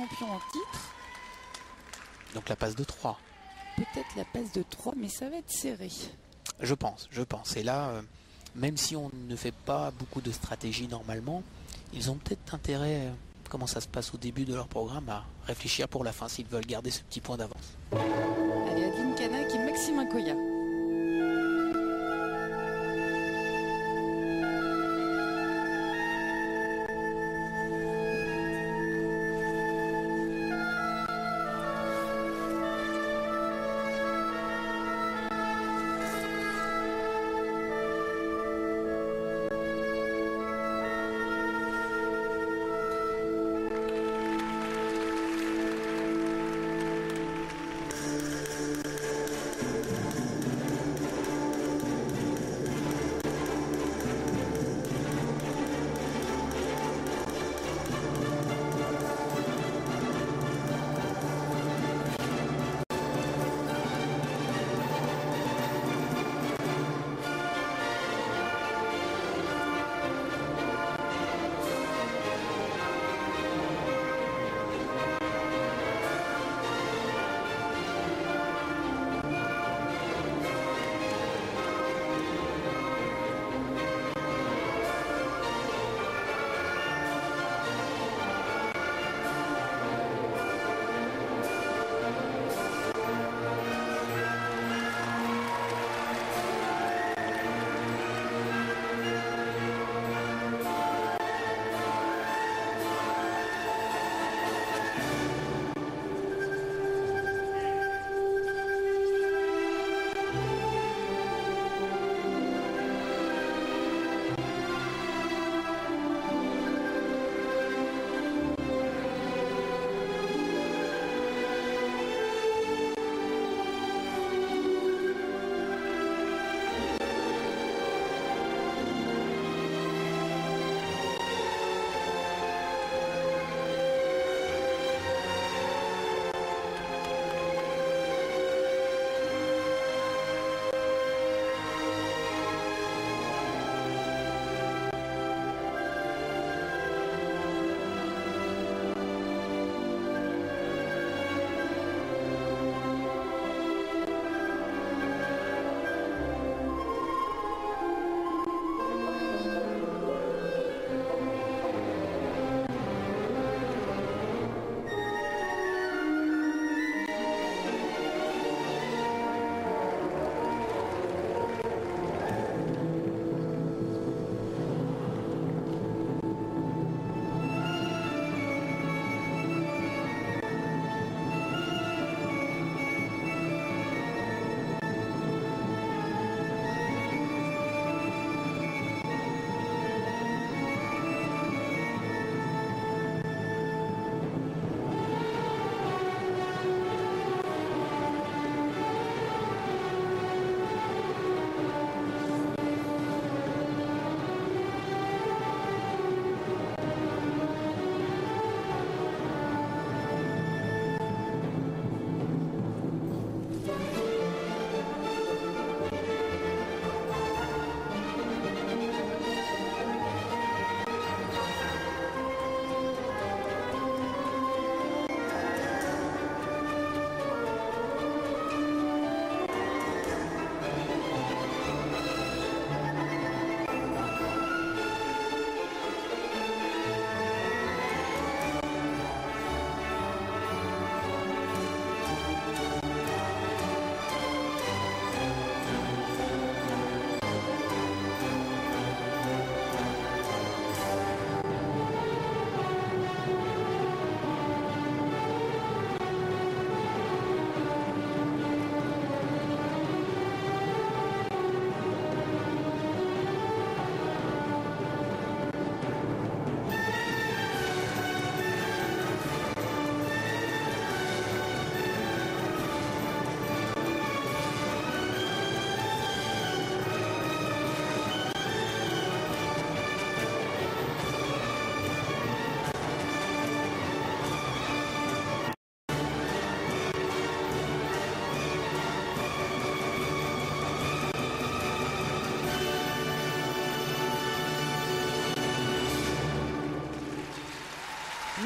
champion en titre. Donc la passe de 3. Peut-être la passe de 3, mais ça va être serré. Je pense. Et là, même si on ne fait pas beaucoup de stratégie normalement, ils ont peut-être intérêt, comment ça se passe au début de leur programme, à réfléchir pour la fin s'ils veulent garder ce petit point d'avance. Allez, Adeline Canac et Maxime Incoya.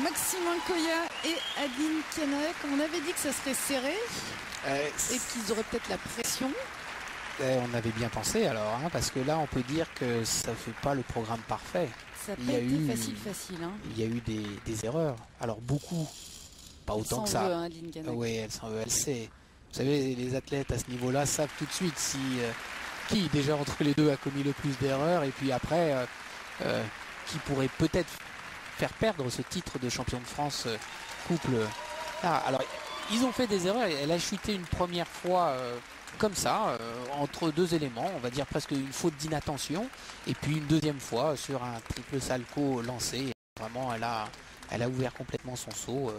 Maxime Incoya et Adeline Canac. On avait dit que ça serait serré et qu'ils auraient peut-être la pression. On avait bien pensé alors, hein, parce que là on peut dire que ça ne fait pas le programme parfait. Ça n'a pas été facile. Hein. Il y a eu des erreurs. Alors beaucoup, pas autant que ça. Veut, hein, Adeline Canac. Oui, elle s'en veut, elle sait. Vous savez, les athlètes à ce niveau-là savent tout de suite si qui déjà entre les deux a commis le plus d'erreurs et puis après qui pourrait peut-être faire perdre ce titre de champion de France couple. Ah, alors ils ont fait des erreurs. Elle a chuté une première fois comme ça, entre deux éléments, on va dire presque une faute d'inattention, et puis une deuxième fois sur un triple salto lancé. Vraiment, elle a ouvert complètement son saut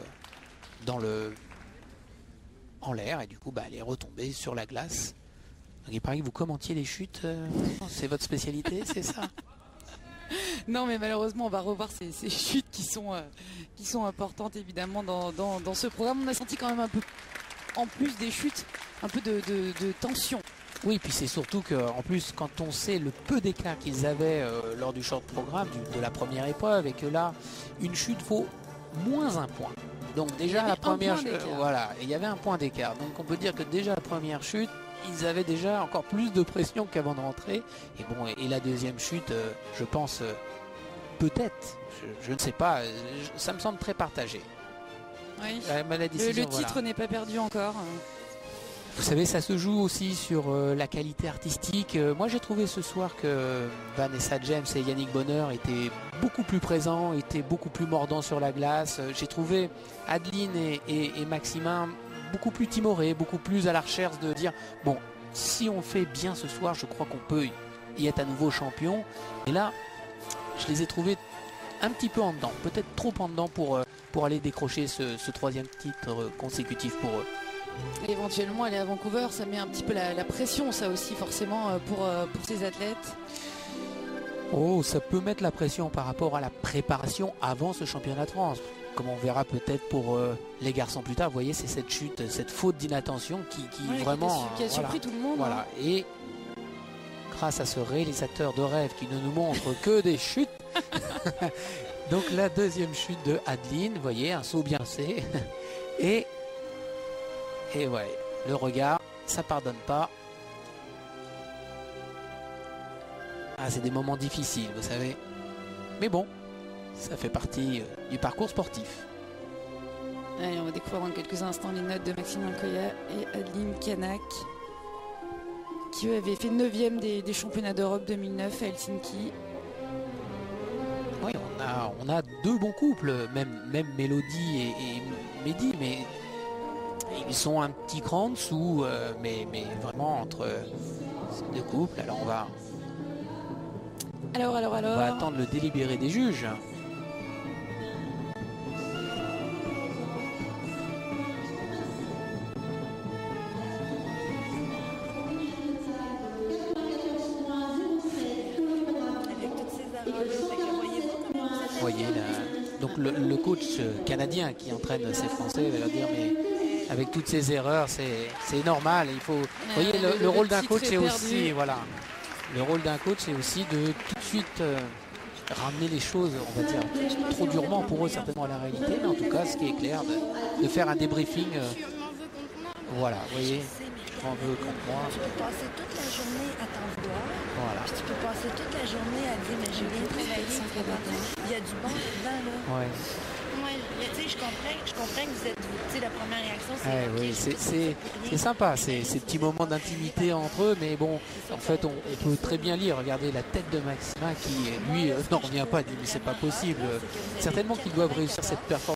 en l'air, et du coup, elle est retombée sur la glace. Donc, il paraît que vous commentiez les chutes, c'est votre spécialité, c'est ça? Non, mais malheureusement, on va revoir ces chutes qui sont importantes évidemment dans ce programme. On a senti quand même un peu, en plus des chutes, un peu de tension. Oui, puis c'est surtout qu'en plus, quand on sait le peu d'écart qu'ils avaient lors du short programme, de la première épreuve, et que là, une chute vaut moins un point. Donc déjà, la première chute, voilà, il y avait un point d'écart. Donc on peut dire que déjà la première chute, ils avaient déjà encore plus de pression qu'avant de rentrer. Et bon, et la deuxième chute, je pense, peut-être, je ne sais pas, ça me semble très partagé. Oui. Le titre n'est pas perdu encore. Vous savez, ça se joue aussi sur la qualité artistique. Moi, j'ai trouvé ce soir que Vanessa James et Yannick Bonner étaient beaucoup plus présents, étaient beaucoup plus mordants sur la glace. J'ai trouvé Adeline et Maximin beaucoup plus timorés, beaucoup plus à la recherche de dire bon, si on fait bien ce soir, je crois qu'on peut y être à nouveau champion. Et là, je les ai trouvés un petit peu en dedans, peut-être trop en dedans pour aller décrocher ce troisième titre consécutif pour eux. Et éventuellement aller à Vancouver, ça met un petit peu la pression, ça aussi forcément pour ces athlètes. Oh, ça peut mettre la pression par rapport à la préparation avant ce championnat de France. Comme on verra peut-être pour les garçons plus tard. Vous voyez, c'est cette chute, cette faute d'inattention qui vraiment... Qui a surpris tout le monde. Voilà. Hein. Et grâce à ce réalisateur de rêve qui ne nous montre que des chutes. Donc la deuxième chute de Adeline, vous voyez, un saut bien fait. Et ouais, le regard, ça pardonne pas. Ah, c'est des moments difficiles, vous savez. Mais bon, ça fait partie du parcours sportif. Allez, on va découvrir dans quelques instants les notes de Maximin Koya et Adeline Canac, qui eux avaient fait 9e des championnats d'Europe 2009 à Helsinki. Oui, on a deux bons couples, même Mélodie et Mehdi, mais ils sont un petit cran en dessous, mais vraiment entre ces deux couples. Alors on va attendre le délibéré des juges. Vous voyez là, donc le coach canadien qui entraîne ces Français va leur dire mais avec toutes ces erreurs c'est normal, il faut. Vous voyez, le rôle d'un coach c'est aussi le rôle d'un coach c'est aussi de tout de suite ramener les choses, on va dire trop durement pour eux certainement à la réalité, mais en tout cas ce qui est clair de faire un débriefing. Voilà, vous voyez, j'en veux contre moi. Tu peux passer toute la journée à t'en vouloir. Voilà. Puis tu peux passer toute la journée à dire mais j'ai bien travaillé. Il y a du bon là-dedans là. Ouais. Ouais, tu sais, je comprends que vous êtes, tu sais, la première réaction c'est c'est sympa, ces petits moments d'intimité entre eux, mais bon, en fait, on peut très bien lire. Regardez la tête de Maximin qui, lui, n'en revient pas, dit mais c'est pas possible. Certainement qu'ils doivent réussir cette performance.